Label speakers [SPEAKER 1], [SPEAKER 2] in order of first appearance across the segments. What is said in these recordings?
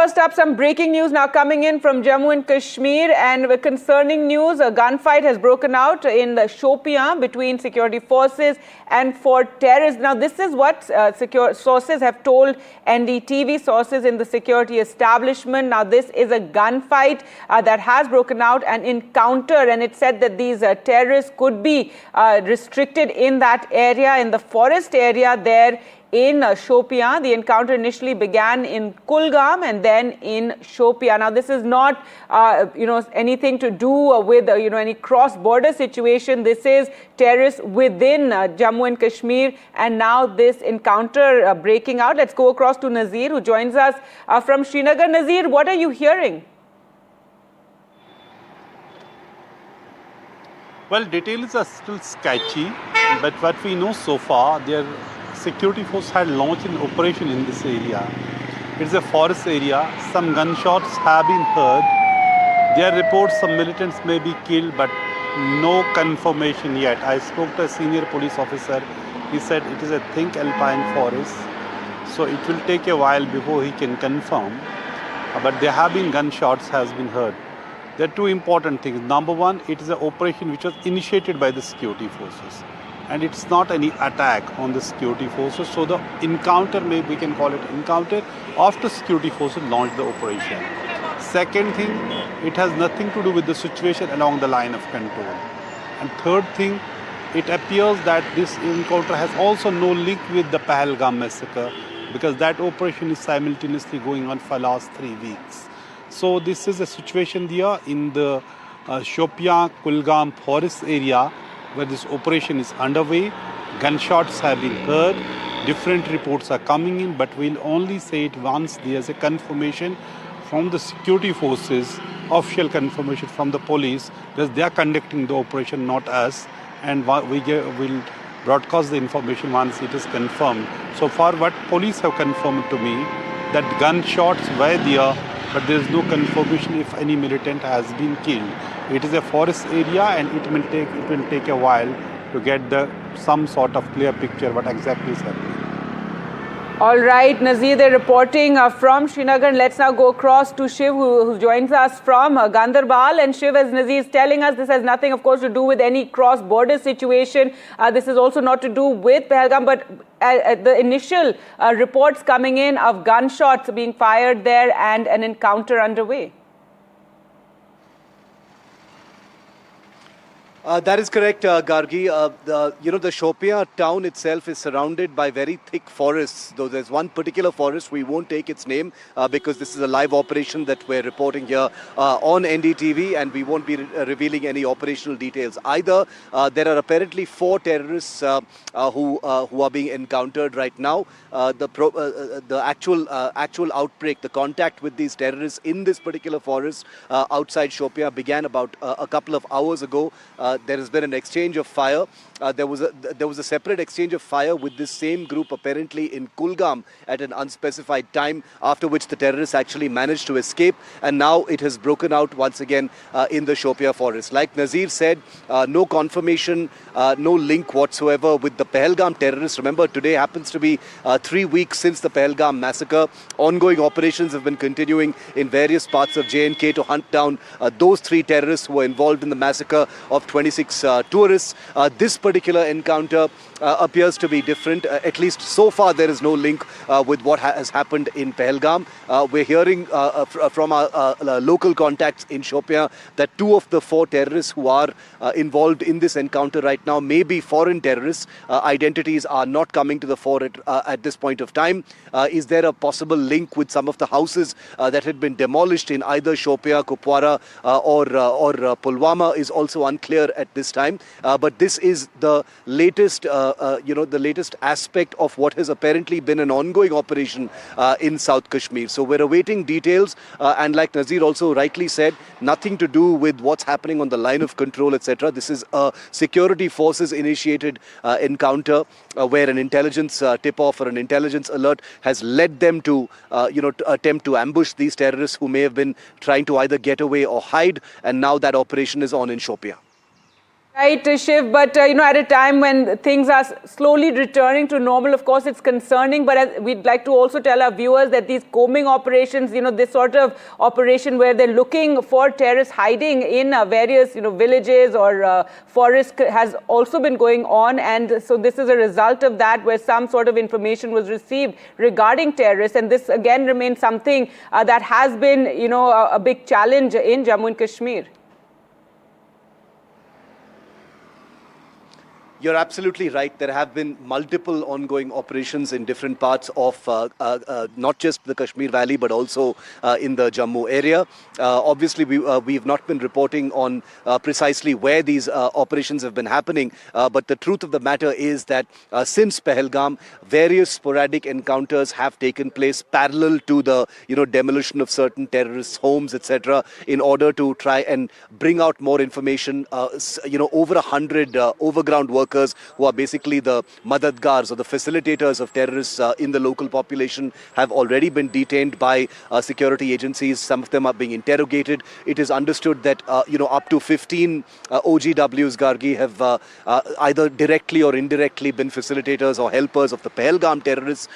[SPEAKER 1] first up, some breaking news now coming in from Jammu and Kashmir, and with concerning news, a gunfight has broken out in the Shopian between security forces and four terrorists. Now, this is what secure sources have told NDTV, sources in the security establishment. Now, this is a gunfight that has broken out, an encounter, and it said that these terrorists could be restricted in that area, in the forest area there in Shopian. The encounter initially began in Kulgam and then in Shopian. Now, this is not, anything to do with, any cross-border situation. This is terrorists within Jammu and Kashmir, and now this encounter breaking out. Let's go across to Nazir, who joins us from Srinagar. Nazir, what are you hearing?
[SPEAKER 2] Well, details are still sketchy, but what we know so far, their security force had launched an operation in this area. It's a forest area. Some gunshots have been heard. There are reports some militants may be killed, but no confirmation yet. I spoke to a senior police officer. He said it is a thick alpine forest, so it will take a while before he can confirm. But there have been gunshots has been heard. There are two important things. Number one, it is an operation which was initiated by the security forces, and it's not any attack on the security forces. So the encounter, we can call it encounter after security forces launched the operation. Second thing, it has nothing to do with the situation along the line of control. And third thing, it appears that this encounter has also no link with the Pahalgam massacre, because that operation is simultaneously going on for the last 3 weeks. So this is a situation there in the Shopian Kulgam forest area where this operation is underway. Gunshots have been heard. Different reports are coming in, but we'll only say it once there's a confirmation from the security forces, official confirmation from the police, because they are conducting the operation, not us. And we'll broadcast the information once it is confirmed. So far, what police have confirmed to me, that gunshots were there, but there is no confirmation if any militant has been killed. It is a forest area, and it will take a while to get some sort of clear picture what exactly is happening.
[SPEAKER 1] All right, Nazir, they're reporting from Srinagar. And let's now go across to Shiv, who joins us from Gandarbal. And Shiv, as Nazir is telling us, this has nothing, of course, to do with any cross-border situation. This is also not to do with Pahalgam, but the initial reports coming in of gunshots being fired there and an encounter underway.
[SPEAKER 3] That is correct, Gargi. The Shopian town itself is surrounded by very thick forests. Though there's one particular forest, we won't take its name because this is a live operation that we're reporting here on NDTV, and we won't be revealing any operational details either. There are apparently 4 terrorists who are being encountered right now. The actual outbreak, the contact with these terrorists in this particular forest outside Shopian began about a couple of hours ago. There has been an exchange of fire. There was a separate exchange of fire with this same group apparently in Kulgam at an unspecified time, after which the terrorists actually managed to escape, and now it has broken out once again in the Shopian forest. Like Nazir said, no confirmation, no link whatsoever with the Pahalgam terrorists. Remember, today happens to be 3 weeks since the Pahalgam massacre. Ongoing operations have been continuing in various parts of J&K to hunt down those 3 terrorists who were involved in the massacre of 26 tourists. This particular encounter appears to be different. At least so far, there is no link with what has happened in Pahalgam. We're hearing from our local contacts in Shopian that 2 of the 4 terrorists who are involved in this encounter right now may be foreign terrorists. Identities are not coming to the fore at this point of time. Is there a possible link with some of the houses that had been demolished in either Shopian, Kupwara or Pulwama is also unclear at this time. But this is the latest the latest aspect of what has apparently been an ongoing operation in South Kashmir. So we're awaiting details, and like Nazir also rightly said, nothing to do with what's happening on the line of control, etc. This is a security forces initiated encounter where an intelligence tip-off or an intelligence alert has led them to to attempt to ambush these terrorists who may have been trying to either get away or hide, and now that operation is on in Shopian.
[SPEAKER 1] Right, Shiv, but at a time when things are slowly returning to normal, of course, it's concerning. But we'd like to also tell our viewers that these combing operations, this sort of operation where they're looking for terrorists hiding in various, villages or forests has also been going on. And so this is a result of that, where some sort of information was received regarding terrorists. And this again remains something that has been, a big challenge in Jammu and Kashmir.
[SPEAKER 3] You're absolutely right. There have been multiple ongoing operations in different parts of not just the Kashmir Valley, but also in the Jammu area. Obviously, we've not been reporting on precisely where these operations have been happening. But the truth of the matter is that since Pahalgam, various sporadic encounters have taken place parallel to the demolition of certain terrorists' homes, etc., in order to try and bring out more information. Over 100 overground workers who are basically the madadgars or the facilitators of terrorists in the local population have already been detained by security agencies. Some of them are being interrogated. It is understood that up to 15 OGWs, Gargi, have either directly or indirectly been facilitators or helpers of the Pahalgam terrorists.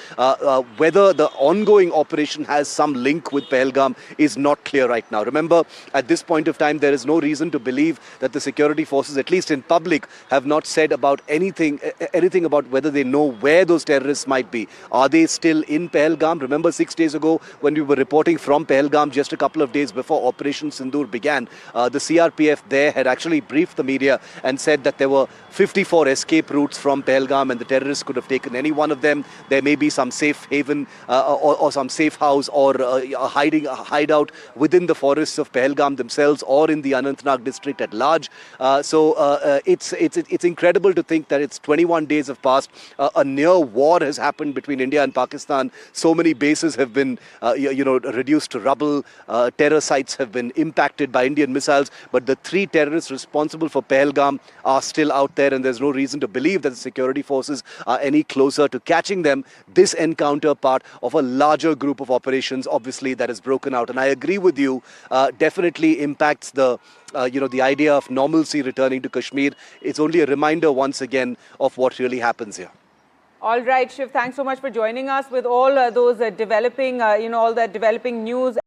[SPEAKER 3] Whether the ongoing operation has some link with Pahalgam is not clear right now. Remember, at this point of time, there is no reason to believe that the security forces, at least in public, have not said about anything about whether they know where those terrorists might be. Are they still in Pahalgam? Remember 6 days ago when we were reporting from Pahalgam, just a couple of days before Operation Sindoor began, the CRPF there had actually briefed the media and said that there were 54 escape routes from Pahalgam and the terrorists could have taken any one of them. There may be some safe haven or some safe house or a hideout within the forests of Pahalgam themselves or in the Anantnag district at large. It's incredible to think that it's 21 days have passed. A near war has happened between India and Pakistan. So many bases have been, reduced to rubble. Terror sites have been impacted by Indian missiles. But the 3 terrorists responsible for Pahalgam are still out there, and there's no reason to believe that the security forces are any closer to catching them. This encounter part of a larger group of operations, obviously, that has broken out. And I agree with you, definitely impacts the idea of normalcy returning to Kashmir. It's only a reminder once again of what really happens here.
[SPEAKER 1] All right, Shiv, thanks so much for joining us with all those developing, all that developing news.